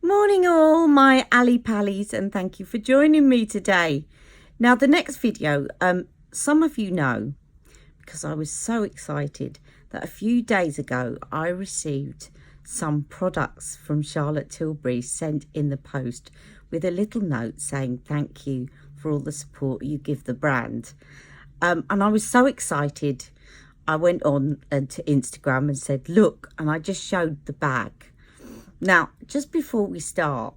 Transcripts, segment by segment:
Morning all my Ali Pallies, and thank you for joining me today. Now the next video, some of you know, because I was so excited that a few days ago I received some products from Charlotte Tilbury sent in the post with a little note saying thank you for all the support you give the brand. And I was so excited. I went on to Instagram and said look, and I just showed the bag. Now, just before we start,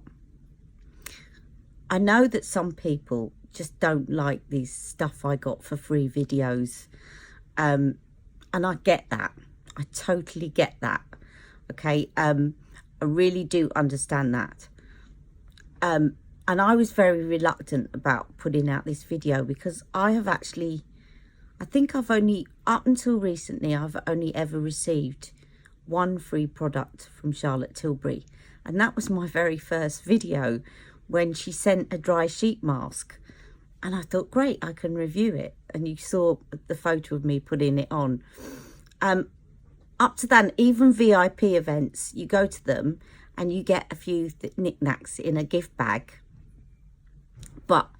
I know that some people just don't like these stuff I got for free videos. And I get that. I totally get that. Okay. I really do understand that. And I was very reluctant about putting out this video because I have actually, I think I've only, up until recently, I've only ever received one free product from Charlotte Tilbury, and that was my very first video when she sent a dry sheet mask, and I thought great, I can review it, and you saw the photo of me putting it on. Up to that, even VIP events, you go to them and you get a few knickknacks in a gift bag, but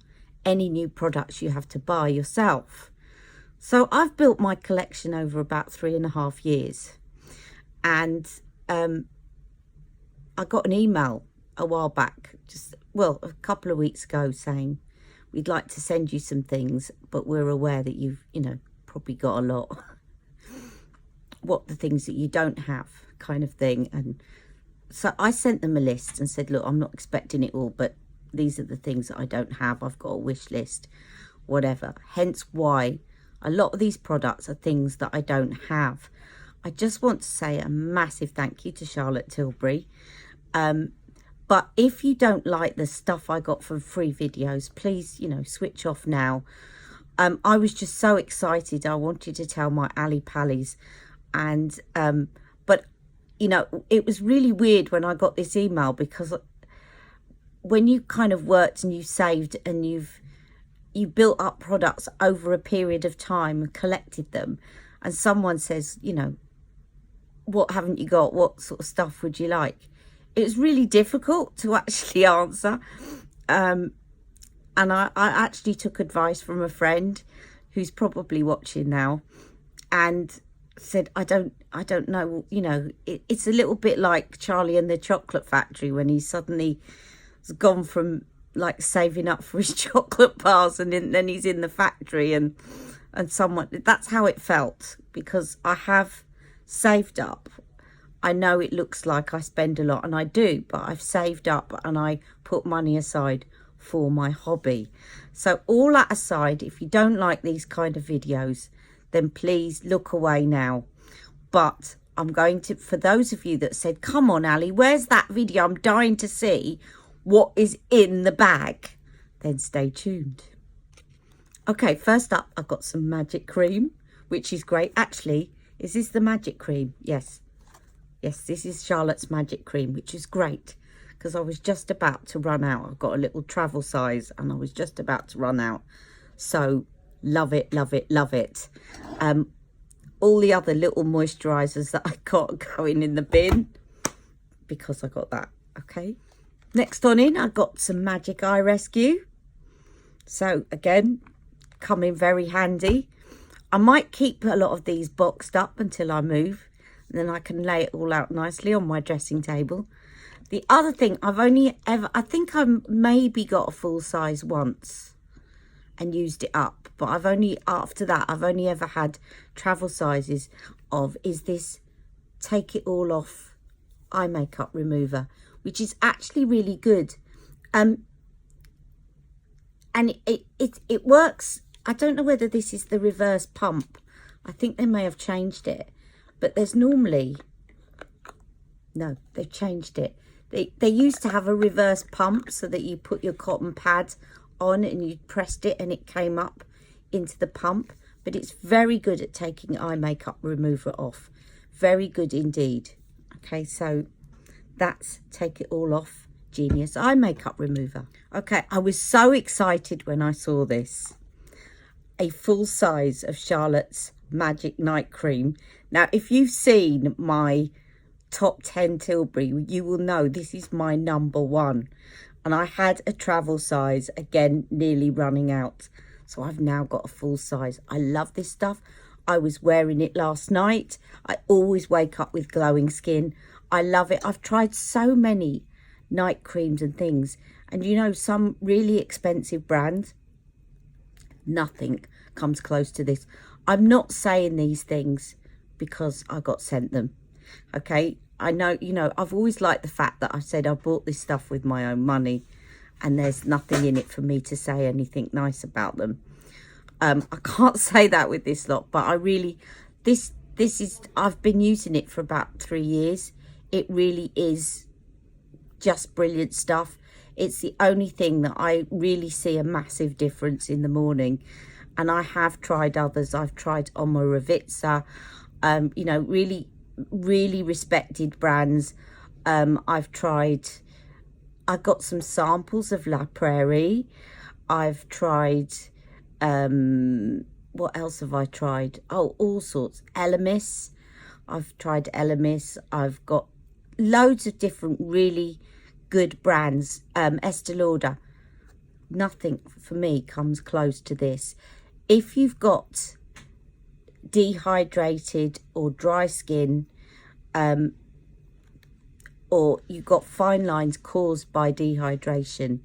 any new products you have to buy yourself. So I've built my collection over about 3.5 years. And I got an email a while back, a couple of weeks ago, saying we'd like to send you some things, but we're aware that you've, probably got a lot. What the things that you don't have, kind of thing. And so I sent them a list and said, look, I'm not expecting it all, but these are the things that I don't have. I've got a wish list, whatever. Hence why a lot of these products are things that I don't have. I just want to say a massive thank you to Charlotte Tilbury. But if you don't like the stuff I got from free videos, please, switch off now. I was just so excited. I wanted to tell my Ali Pallies. And, but, it was really weird when I got this email, because when you kind of worked and you saved and you built up products over a period of time and collected them, and someone says, what haven't you got? What sort of stuff would you like? It was really difficult to actually answer. And I actually took advice from a friend who's probably watching now, and said, I don't know, it's a little bit like Charlie and the Chocolate Factory, when he suddenly has gone from like saving up for his chocolate bars, and then he's in the factory, and someone, that's how it felt, because I have saved up. I know it looks like I spend a lot, and I do, but I've saved up and I put money aside for my hobby. So all that aside, if you don't like these kind of videos, then please look away now. But I'm going to, for those of you that said, come on Ali, where's that video? I'm dying to see what is in the bag. Then stay tuned. Okay, first up, I've got some magic cream, which is great. Actually, is this the magic cream? Yes, this is Charlotte's magic cream, which is great, because I was just about to run out. I've got a little travel size and I was just about to run out. So love it, love it, love it. All the other little moisturizers that I got going in the bin, because I got that. Okay, next on in, I got some Magic Eye Rescue. So again, come in very handy. I might keep a lot of these boxed up until I move, and then I can lay it all out nicely on my dressing table. The other thing, I think I maybe got a full size once and used it up, but after that I've only ever had travel sizes of, is this Take It All Off eye makeup remover, which is actually really good. And it works. I don't know whether this is the reverse pump. I think they may have changed it, but there's normally, no, they've changed it. They used to have a reverse pump so that you put your cotton pad on and you pressed it and it came up into the pump, but it's very good at taking eye makeup remover off. Very good indeed. Okay, so that's Take It All Off Genius Eye Makeup Remover. Okay, I was so excited when I saw this. A full size of Charlotte's Magic Night Cream. Now, if you've seen my top 10 Tilbury, you will know this is my number one. And I had a travel size, again, nearly running out. So I've now got a full size. I love this stuff. I was wearing it last night. I always wake up with glowing skin. I love it. I've tried so many night creams and things. And you know, some really expensive brands, nothing comes close to this. I'm not saying these things because I got sent them. Okay, I know, you know, I've always liked the fact that I said I bought this stuff with my own money and there's nothing in it for me to say anything nice about them. I can't say that with this lot, but I really, this is, I've been using it for about 3 years. It really is just brilliant stuff. It's the only thing that I really see a massive difference in the morning. And I have tried others. I've tried Oma Ravitza, you know, really respected brands. I've got some samples of La Prairie. I've tried, what else have I tried? Oh, all sorts. Elemis. I've tried Elemis. I've got loads of different really good brands. Estee Lauder. Nothing for me comes close to this. If you've got dehydrated or dry skin, or you've got fine lines caused by dehydration,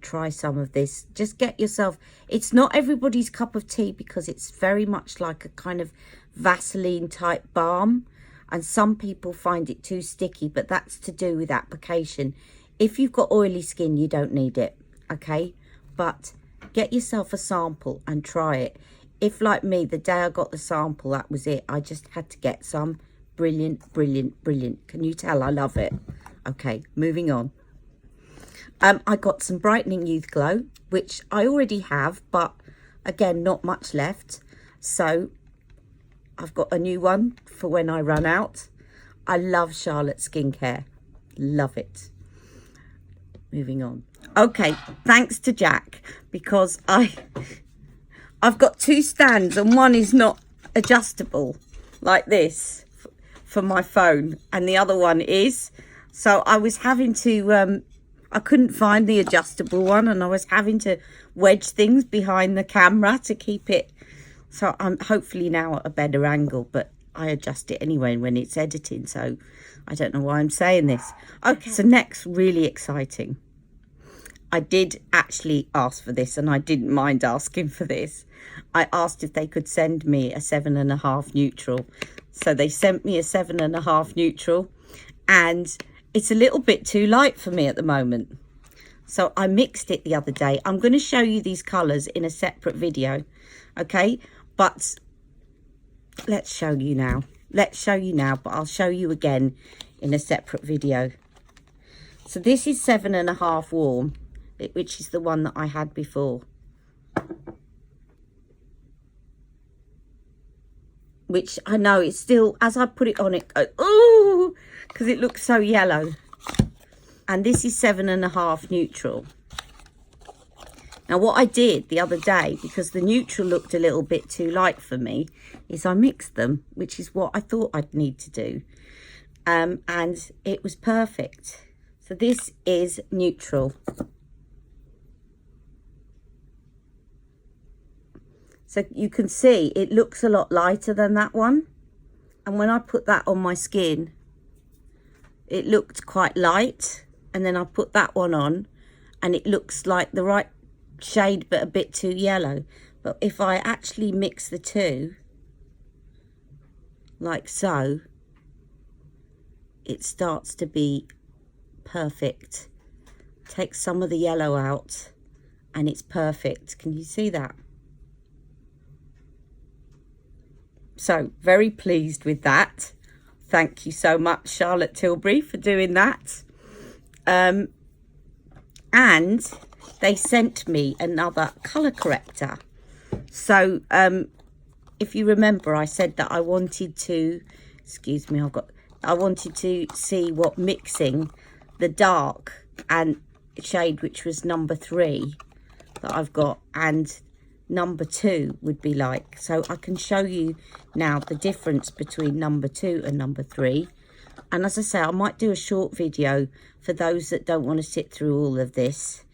try some of this. Just get yourself, it's not everybody's cup of tea because it's very much like a kind of Vaseline type balm, and some people find it too sticky, but that's to do with application. If you've got oily skin, you don't need it, okay? But get yourself a sample and try it. If, like me, the day I got the sample, that was it. I just had to get some. Brilliant, brilliant, brilliant. Can you tell I love it? Okay, moving on. I got some Brightening Youth Glow, which I already have, but again, not much left. So I've got a new one for when I run out. I love Charlotte skincare. Love it. Moving on. Okay, thanks to Jack, because I've got 2 stands and one is not adjustable like this for my phone and the other one is. So I was having to, I couldn't find the adjustable one and I was having to wedge things behind the camera to keep it. So I'm hopefully now at a better angle, but I adjust it anyway when it's editing. So I don't know why I'm saying this. Okay, so next, really exciting. I did actually ask for this and I didn't mind asking for this. I asked if they could send me a 7.5 neutral. So they sent me a 7.5 neutral and it's a little bit too light for me at the moment. So I mixed it the other day. I'm going to show you these colours in a separate video. Okay, but let's show you now. Let's show you now, but I'll show you again in a separate video. So this is 7.5 warm, which is the one that I had before. Which I know it's still, as I put it on, it goes, ooh, because it looks so yellow. And this is 7.5 neutral. Now what I did the other day, because the neutral looked a little bit too light for me, is I mixed them, which is what I thought I'd need to do. And it was perfect. So this is neutral. So you can see it looks a lot lighter than that one. And when I put that on my skin, it looked quite light. And then I put that one on and it looks like the right shade, but a bit too yellow. But if I actually mix the two, like so, it starts to be perfect. Take some of the yellow out and it's perfect. Can you see that? So very pleased with that. Thank you so much, Charlotte Tilbury, for doing that. And they sent me another colour corrector. So if you remember, I said that I wanted to, excuse me, I wanted to see what mixing the dark and shade, which was number 3 that I've got, and number 2 would be like. So I can show you now the difference between number 2 and number 3. And as I say, I might do a short video for those that don't want to sit through all of this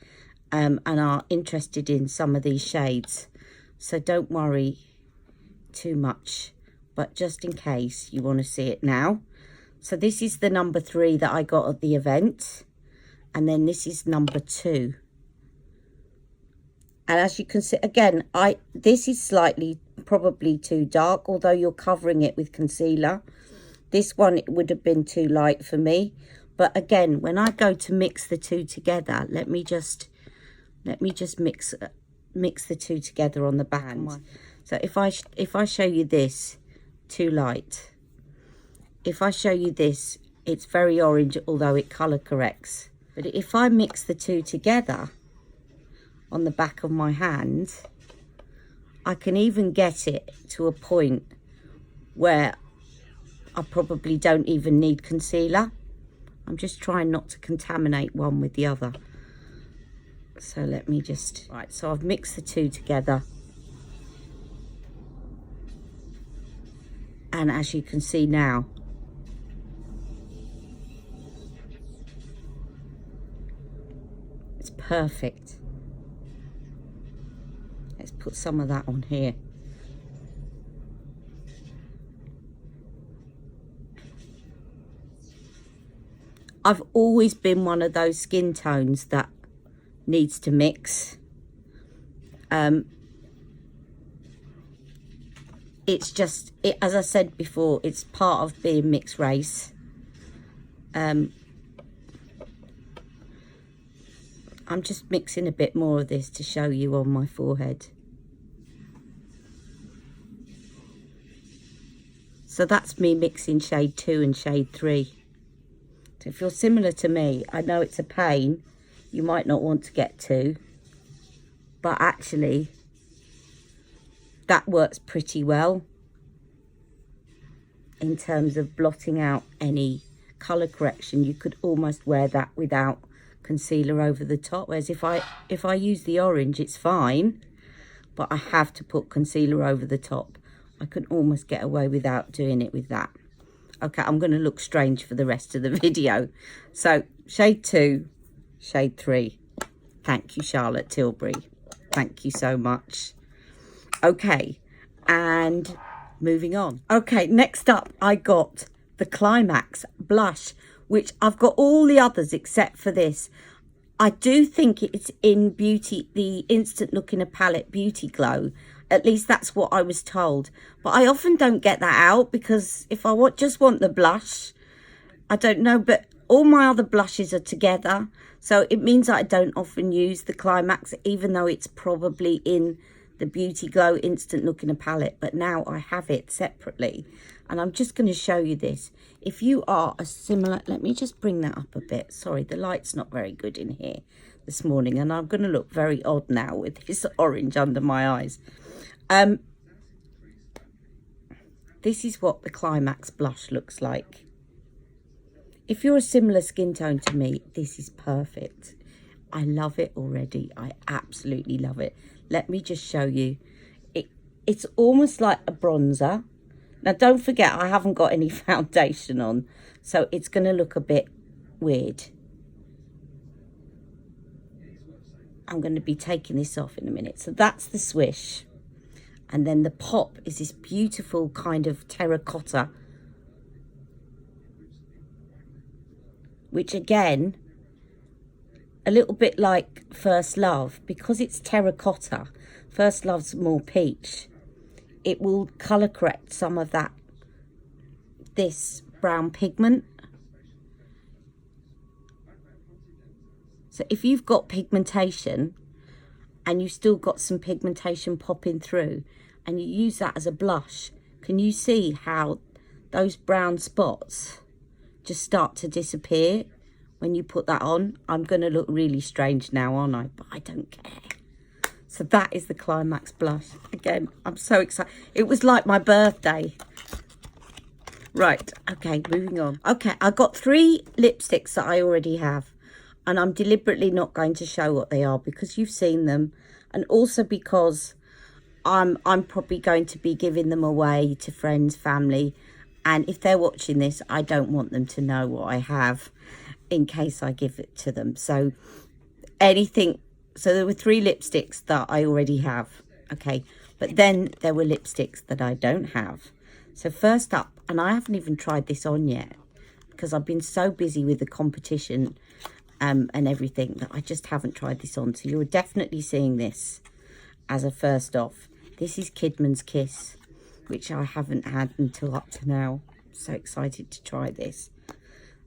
and are interested in some of these shades. So don't worry too much, but just in case you want to see it now. So this is the number 3 that I got at the event. And then this is number 2. And as you can see, again, this is slightly probably too dark, although you're covering it with concealer. This one, it would have been too light for me. But again, when I go to mix the two together, let me just mix the two together on the band. So if I show you this, too light. If I show you this, it's very orange, although it color corrects. But if I mix the two together on the back of my hand, I can even get it to a point where I probably don't even need concealer. I'm just trying not to contaminate one with the other. So let me just, right, so I've mixed the two together. And as you can see now, it's perfect. Let's put some of that on here. I've always been one of those skin tones that needs to mix. It's just, as I said before, it's part of being mixed race. I'm just mixing a bit more of this to show you on my forehead. So that's me mixing shade 2 and shade 3. So if you're similar to me, I know it's a pain. You might not want to get 2. But actually, that works pretty well in terms of blotting out any colour correction. You could almost wear that without concealer over the top. Whereas if I use the orange, it's fine. But I have to put concealer over the top. I can almost get away without doing it with that. Okay, I'm going to look strange for the rest of the video. So, shade 2, shade 3. Thank you, Charlotte Tilbury. Thank you so much. Okay, and moving on. Okay, next up, I got the Climax blush, which I've got all the others except for this. I do think it's in Beauty, the Instant Look in a Palette Beauty Glow. At least that's what I was told. But I often don't get that out because if I just want the blush, I don't know. But all my other blushes are together. So it means that I don't often use the Climax, even though it's probably in the Beauty Glow Instant Look in a Palette. But now I have it separately. And I'm just going to show you this. If you are a similar, let me just bring that up a bit. Sorry, the light's not very good in here this morning. And I'm going to look very odd now with this orange under my eyes. This is what the Climax blush looks like. If you're a similar skin tone to me, this is perfect. I love it already. I absolutely love it. Let me just show you. It's almost like a bronzer. Now, don't forget, I haven't got any foundation on, so it's going to look a bit weird. I'm going to be taking this off in a minute. So that's the swish. And then the pop is this beautiful kind of terracotta, which again, a little bit like First Love, because it's terracotta, First Love's more peach. It will colour correct some of that, this brown pigment. So if you've got pigmentation and you've still got some pigmentation popping through and you use that as a blush, can you see how those brown spots just start to disappear when you put that on? I'm going to look really strange now, aren't I? But I don't care. So that is the Climax blush. Again, I'm so excited. It was like my birthday. Right, okay, moving on. Okay, I got 3 lipsticks that I already have. And I'm deliberately not going to show what they are because you've seen them. And also because I'm probably going to be giving them away to friends, family. And if they're watching this, I don't want them to know what I have in case I give it to them. So anything, so there were 3 lipsticks that I already have, okay, but then there were lipsticks that I don't have. So first up, and I haven't even tried this on yet because I've been so busy with the competition and everything that I just haven't tried this on. So you're definitely seeing this as a first off. This is Kidman's Kiss, which I haven't had until up to now. So excited to try this.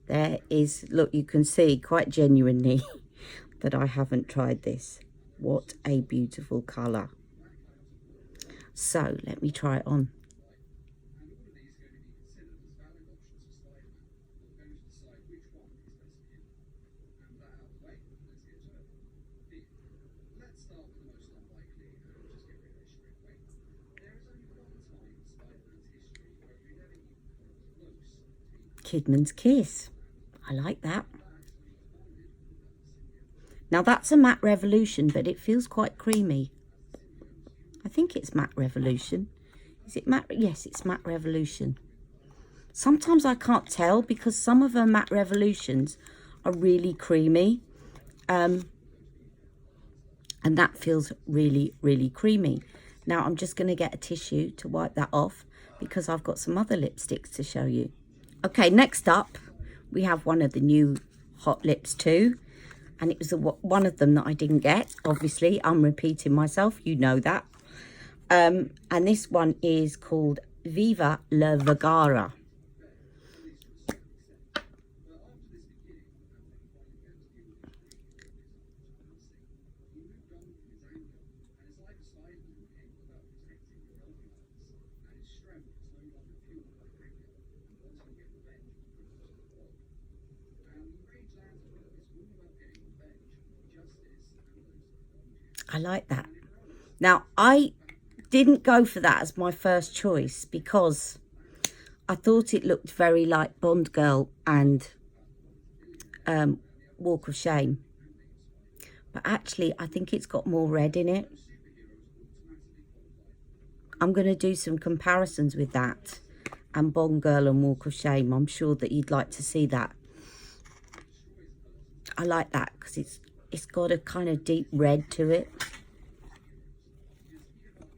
There is, look, you can see quite genuinely that I haven't tried this. What a beautiful colour. So let me try it on. Kidman's Kiss. I like that. Now that's a matte revolution, but it feels quite creamy. I think it's matte revolution. Is it matte? Yes, it's matte revolution. Sometimes I can't tell because some of her matte revolutions are really creamy. And that feels really, really creamy. Now I'm just going to get a tissue to wipe that off because I've got some other lipsticks to show you. Okay, next up, we have one of the new hot lips too. And it was one of them that I didn't get. Obviously, I'm repeating myself. You know that. And this one is called Viva la Vergara. I like that. Now, I didn't go for that as my first choice because I thought it looked very like Bond Girl and Walk of Shame. But actually, I think it's got more red in it. I'm going to do some comparisons with that and Bond Girl and Walk of Shame. I'm sure that you'd like to see that. I like that because it's got a kind of deep red to it.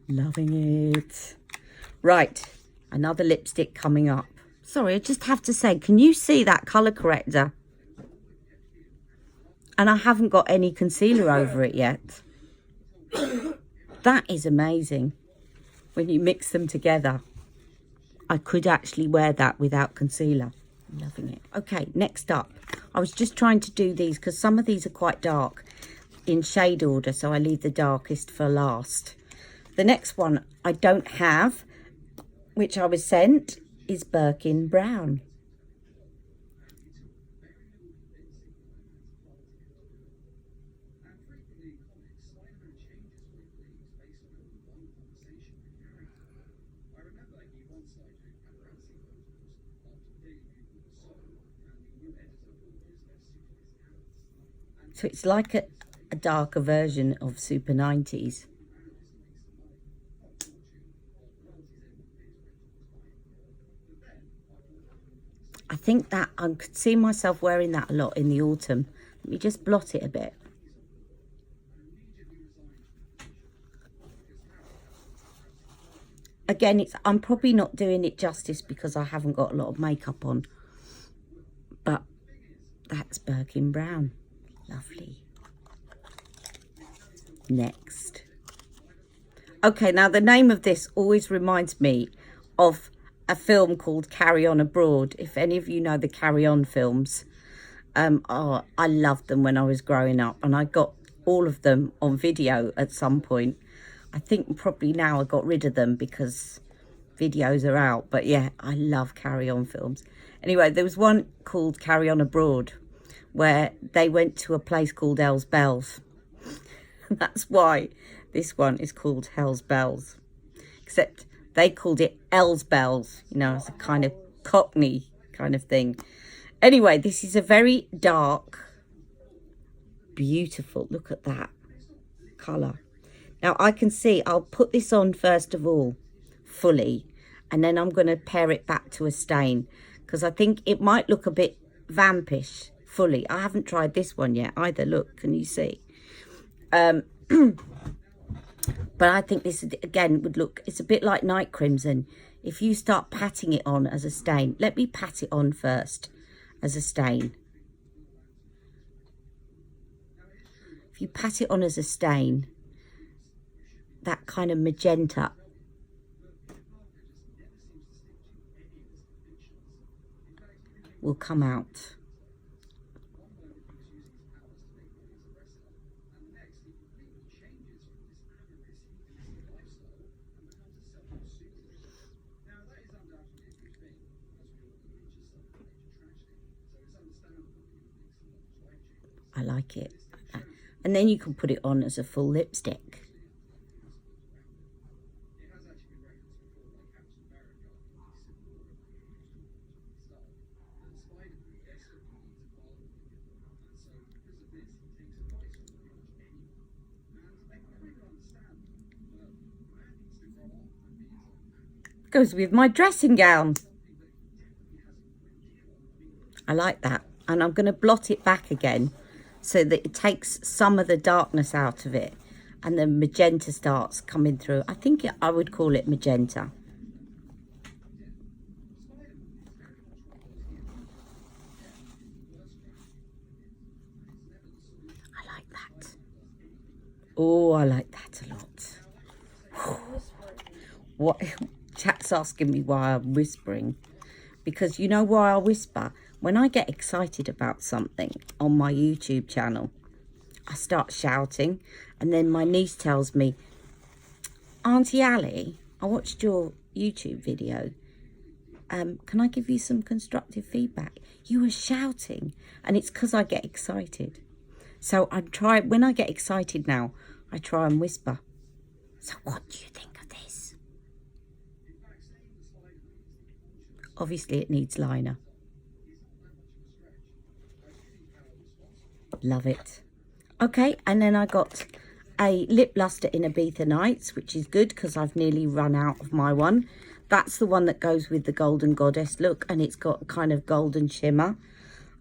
Loving it. Right, another lipstick coming up. Sorry, I just have to say, can you see that colour corrector? And I haven't got any concealer over it yet. That is amazing. When you mix them together, I could actually wear that without concealer. Loving it. Okay, next up. I was just trying to do these because some of these are quite dark in shade order, so I leave the darkest for last. The next one I don't have, which I was sent, is Birkin Brown. So it's like a darker version of Super 90s. I think that I could see myself wearing that a lot in the autumn. Let me just blot it a bit. Again, I'm probably not doing it justice because I haven't got a lot of makeup on. But that's Birkin Brown. Lovely. Next. Okay, now the name of this always reminds me of a film called Carry On Abroad. If any of you know the Carry On films, oh, I loved them when I was growing up, and I got all of them on video at some point. I think probably now I got rid of them because videos are out, but yeah, I love Carry On films. Anyway, there was one called Carry On Abroad where they went to a place called Hels, Bels. That's why this one is called Hels, Bels, except they called it Hels, Bels, you know, it's a kind of Cockney kind of thing. Anyway, this is a very dark, beautiful, look at that colour. Now I can see, I'll put this on first of all, fully, And then I'm going to pair it back to a stain, because I think it might look a bit vampish fully. I haven't tried this one yet either. Look, can you see? But I think this, again, would look, it's a bit like night crimson. If you start patting it on as a stain, let me pat it on first as a stain. If you pat it on as a stain, that kind of magenta will come out. I like it. And then you can put it on as a full lipstick. Goes with my dressing gown. I like that. And I'm going to blot it back again so that it takes some of the darkness out of it and the magenta starts coming through. I think I would call it magenta. I like that. Oh, I like that a lot. What? Chat's asking me why I'm whispering. Because you know why I whisper? When I get excited about something on my YouTube channel, I start shouting, and then my niece tells me, Auntie Ali, I watched your YouTube video. Can I give you some constructive feedback? You were shouting, and it's because I get excited. So I try, when I get excited now, I try and whisper. So what do you think of this? Obviously it needs liner. Love it. Okay, and then I got a lip lustre in Ibiza Nights, which is good because I've nearly run out of my one. That's the one that goes with the golden goddess look, and it's got kind of golden shimmer.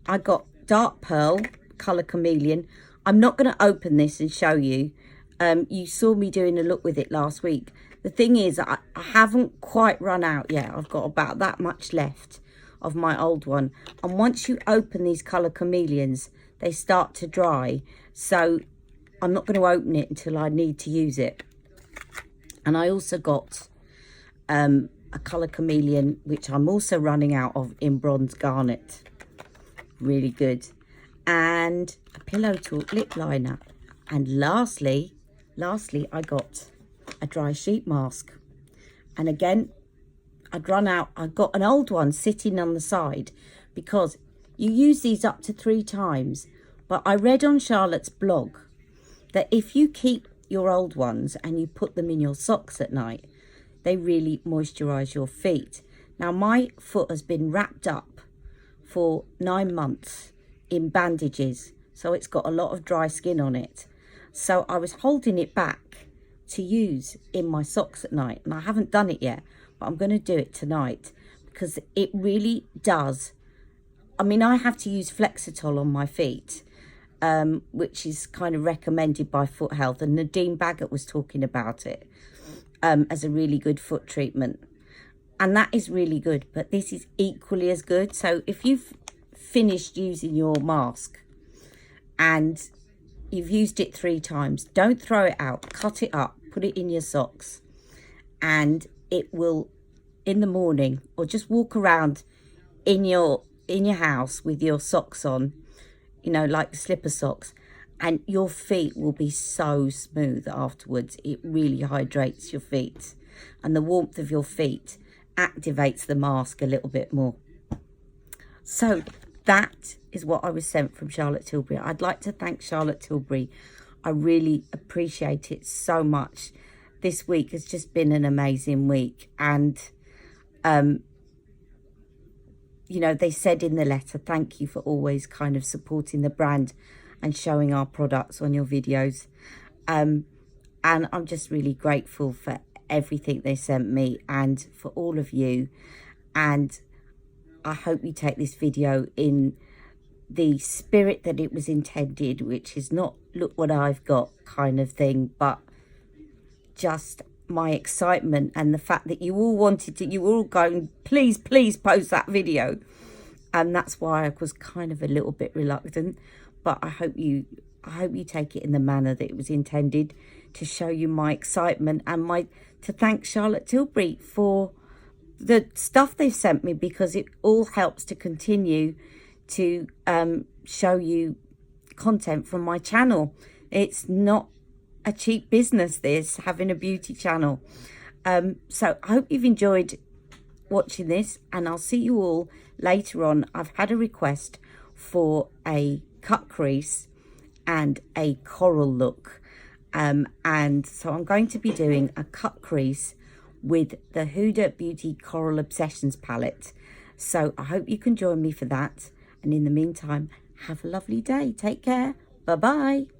I got dark pearl, colour chameleon. I'm not going to open this and show you. You saw me doing a look with it last week. The thing is, I haven't quite run out yet. I've got about that much left of my old one. And once you open these colour chameleons, they start to dry. So I'm not going to open it until I need to use it. And I also got a colour chameleon, which I'm also running out of, in bronze garnet. Really good. And a pillow talk lip liner. And lastly, I got a dry sheet mask. And again, I'd run out. I got an old one sitting on the side because you use these up to 3 times. But I read on Charlotte's blog that if you keep your old ones and you put them in your socks at night, they really moisturize your feet. Now, my foot has been wrapped up for 9 months in bandages, so it's got a lot of dry skin on it. So I was holding it back to use in my socks at night, and I haven't done it yet, but I'm going to do it tonight because it really does. I mean, I have to use Flexitol on my feet, which is kind of recommended by Foot Health, and Nadine Baggett was talking about it as a really good foot treatment, and that is really good, but this is equally as good. So if you've finished using your mask and you've used it 3 times, don't throw it out, cut it up, put it in your socks, and it will, in the morning, or just walk around in your house with your socks on, you know, like slipper socks, and your feet will be so smooth afterwards. It really hydrates your feet, and the warmth of your feet activates the mask a little bit more. So that is what I was sent from Charlotte Tilbury. I'd like to thank Charlotte Tilbury. I really appreciate it so much. This week has just been an amazing week, and you know, they said in the letter, thank you for always kind of supporting the brand and showing our products on your videos. And I'm just really grateful for everything they sent me and for all of you. And I hope you take this video in the spirit that it was intended, which is not look what I've got kind of thing, but just my excitement and the fact that you all wanted to, you were all going, please post that video. And that's why I was kind of a little bit reluctant, but I hope you take it in the manner that it was intended, to show you my excitement and to thank Charlotte Tilbury for the stuff they've sent me, because it all helps to continue to show you content from my channel. It's not a cheap business, this, having a beauty channel. So I hope you've enjoyed watching this, and I'll see you all later on. I've had a request for a cut crease and a coral look, and so I'm going to be doing a cut crease with the Huda Beauty Coral Obsessions palette. So I hope you can join me for that, and in the meantime, have a lovely day. Take care. Bye bye.